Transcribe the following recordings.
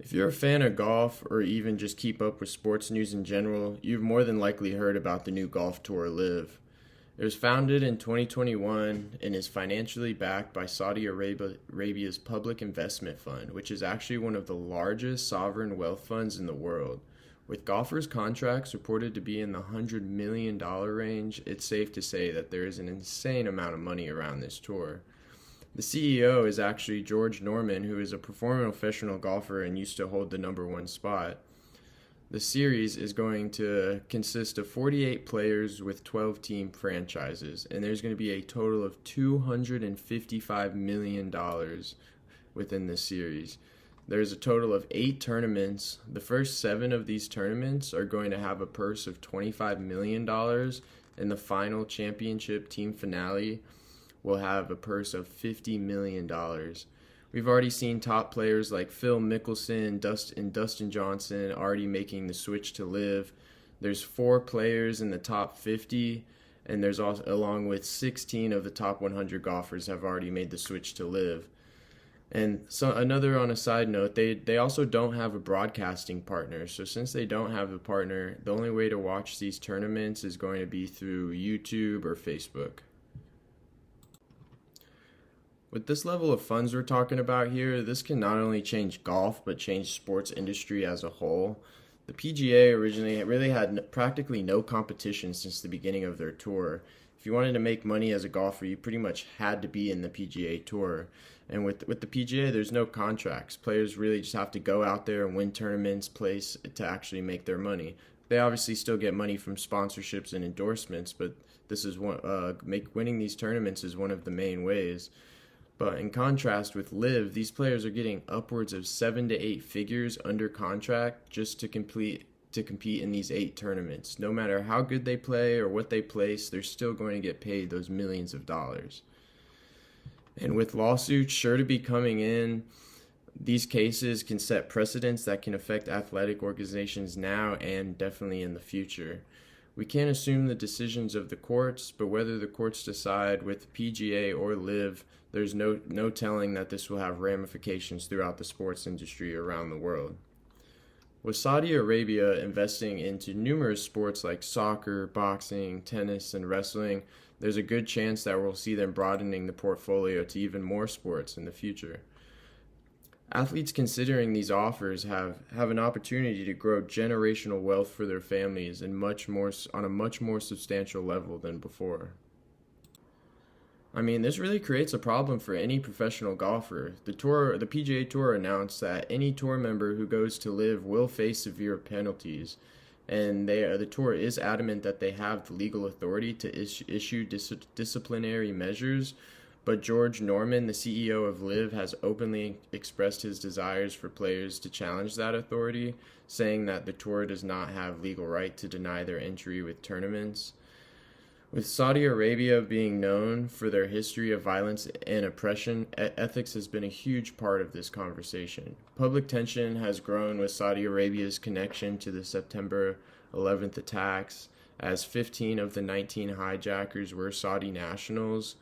If you're a fan of golf or even just keep up with sports news in general, you've more than likely heard about the new golf tour Live. It was founded in 2021 and is financially backed by Arabia's Public Investment Fund, which is actually one of the largest sovereign wealth funds in the world. With golfers' contracts reported to be in the $100 million range, it's safe to say that there is an insane amount of money around this tour. The CEO is actually George Norman, who is a former professional golfer and used to hold the number one spot. The series is going to consist of 48 players with 12 team franchises, and there's going to be a total of $255 million within this series. There's a total of 8 tournaments. The first 7 of these tournaments are going to have a purse of $25 million, and the final championship team finale will have a purse of $50 million. We've already seen top players like Phil Mickelson and Dustin Johnson already making the switch to Live. There's 4 players in the top 50, and there's also, along with 16 of the top 100 golfers have already made the switch to Live. And so another on a side note, they also don't have a broadcasting partner. So since they don't have a partner, the only way to watch these tournaments is going to be through YouTube or Facebook. With this level of funds we're talking about here, this can not only change golf, but change sports industry as a whole. The PGA originally really had practically no competition since the beginning of their tour. If you wanted to make money as a golfer, you pretty much had to be in the PGA Tour. And with the PGA, there's no contracts. Players really just have to go out there and win tournaments, place to actually make their money. They obviously still get money from sponsorships and endorsements, but this is winning these tournaments is one of the main ways. But in contrast with Live, these players are getting upwards of 7 to 8 figures under contract just to compete in these 8 tournaments. No matter how good they play or what they place, they're still going to get paid those millions of dollars. And with lawsuits sure to be coming in, these cases can set precedents that can affect athletic organizations now and definitely in the future. We can't assume the decisions of the courts, but whether the courts decide with PGA or Live, there's no telling that this will have ramifications throughout the sports industry around the world. With Saudi Arabia investing into numerous sports like soccer, boxing, tennis, and wrestling, there's a good chance that we'll see them broadening the portfolio to even more sports in the future. Athletes considering these offers have an opportunity to grow generational wealth for their families and on a much more substantial level than before. I mean, this really creates a problem for any professional golfer. The PGA Tour announced that any tour member who goes to Live will face severe penalties, and the tour is adamant that they have the legal authority to issue disciplinary measures. But George Norman, the CEO of Live, has openly expressed his desires for players to challenge that authority, saying that the tour does not have legal right to deny their entry with tournaments. With Saudi Arabia being known for their history of violence and oppression, ethics has been a huge part of this conversation. Public tension has grown with Saudi Arabia's connection to the September 11th attacks, as 15 of the 19 hijackers were Saudi nationals.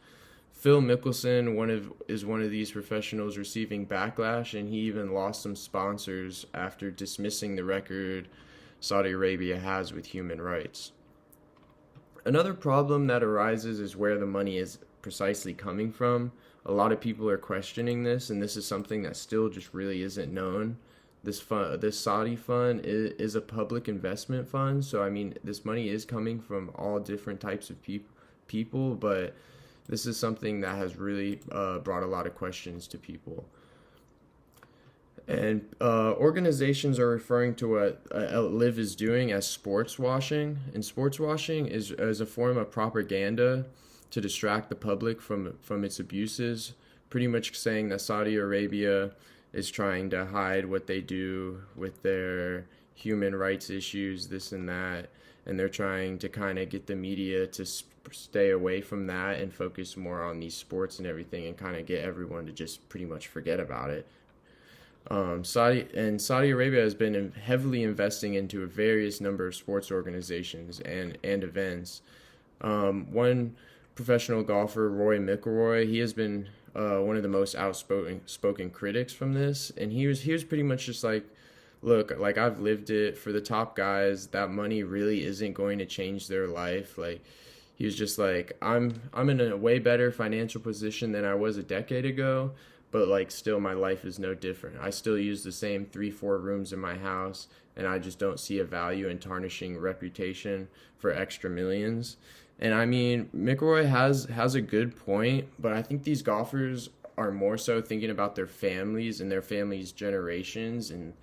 Phil Mickelson is one of these professionals receiving backlash, and he even lost some sponsors after dismissing the record Saudi Arabia has with human rights. Another problem that arises is where the money is precisely coming from. A lot of people are questioning this, and this is something that still just really isn't known. This Saudi fund is a public investment fund, so I mean, this money is coming from all different types of people, but this is something that has really brought a lot of questions to people. And organizations are referring to what Live is doing as sports washing. And sports washing is a form of propaganda to distract the public from its abuses, pretty much saying that Saudi Arabia is trying to hide what they do with their human rights issues, this and that. And they're trying to kind of get the media to stay away from that and focus more on these sports and everything, and kind of get everyone to just pretty much forget about it. Saudi Arabia has been heavily investing into a various number of sports organizations and events. One professional golfer, Rory McIlroy, he has been one of the most outspoken critics from this, and he was pretty much just like, look, like I've lived it. For the top guys, that money really isn't going to change their life. Like he was just like, I'm in a way better financial position than I was a decade ago, but like still my life is no different. I still use the same 3-4 rooms in my house, and I just don't see a value in tarnishing reputation for extra millions. And I mean, McElroy has a good point, but I think these golfers are more so thinking about their families and their families' generations, and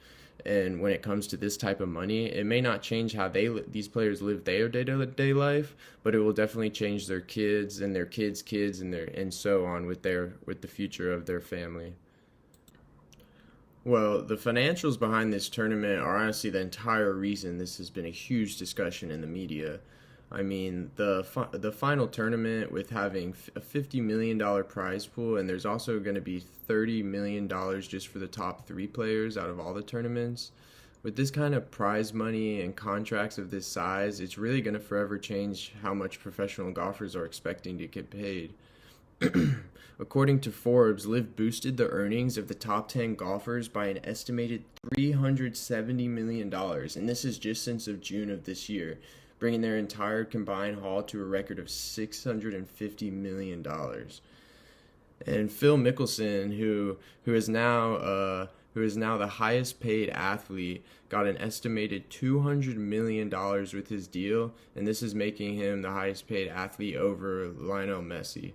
when it comes to this type of money, it may not change how these players live their day-to-day life, but it will definitely change their kids and their kids' kids and so on with the future of their family. Well, the financials behind this tournament are honestly the entire reason this has been a huge discussion in the media. I mean, the final tournament with having a $50 million prize pool, and there's also going to be $30 million just for the top 3 players out of all the tournaments. With this kind of prize money and contracts of this size, it's really going to forever change how much professional golfers are expecting to get paid. According to Forbes, LIV boosted the earnings of the top 10 golfers by an estimated $370 million, and this is just since of June of this year, bringing their entire combined haul to a record of $650 million. And Phil Mickelson, who is now the highest paid athlete, got an estimated $200 million with his deal, and this is making him the highest paid athlete over Lionel Messi.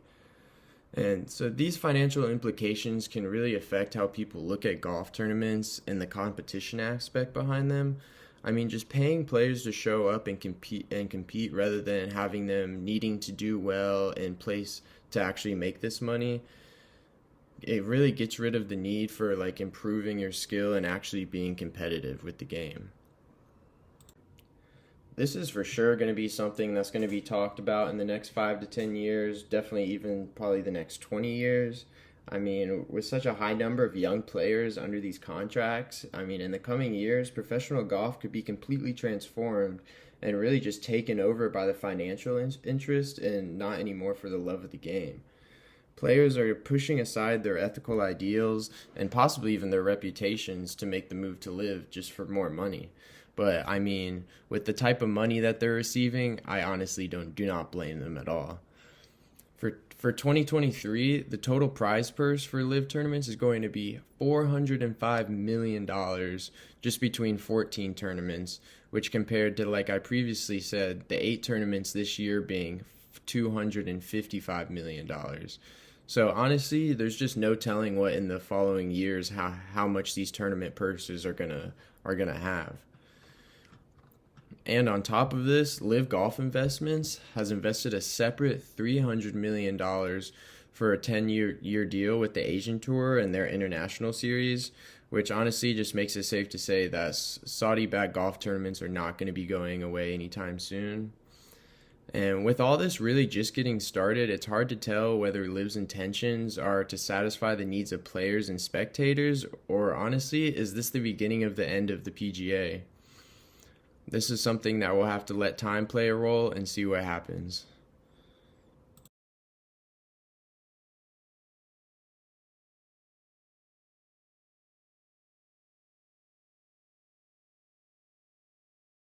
And so these financial implications can really affect how people look at golf tournaments and the competition aspect behind them. I mean, just paying players to show up and compete rather than having them needing to do well in place to actually make this money, it really gets rid of the need for like improving your skill and actually being competitive with the game. This is for sure going to be something that's going to be talked about in the next 5 to 10 years, definitely even probably the next 20 years. I mean, with such a high number of young players under these contracts, I mean, in the coming years, professional golf could be completely transformed and really just taken over by the financial interest and not anymore for the love of the game. Players are pushing aside their ethical ideals and possibly even their reputations to make the move to LIV just for more money. But I mean, with the type of money that they're receiving, I honestly do not blame them at all. For 2023, the total prize purse for LIV tournaments is going to be $405 million just between 14 tournaments, which compared to, like I previously said, the 8 tournaments this year being $255 million. So honestly, there's just no telling what in the following years how much these tournament purses are gonna have. And on top of this, LIV Golf Investments has invested a separate $300 million for a 10-year deal with the Asian Tour and their international series, which honestly just makes it safe to say that Saudi-backed golf tournaments are not going to be going away anytime soon. And with all this really just getting started, it's hard to tell whether LIV's intentions are to satisfy the needs of players and spectators, or honestly, is this the beginning of the end of the PGA? This is something that we'll have to let time play a role and see what happens.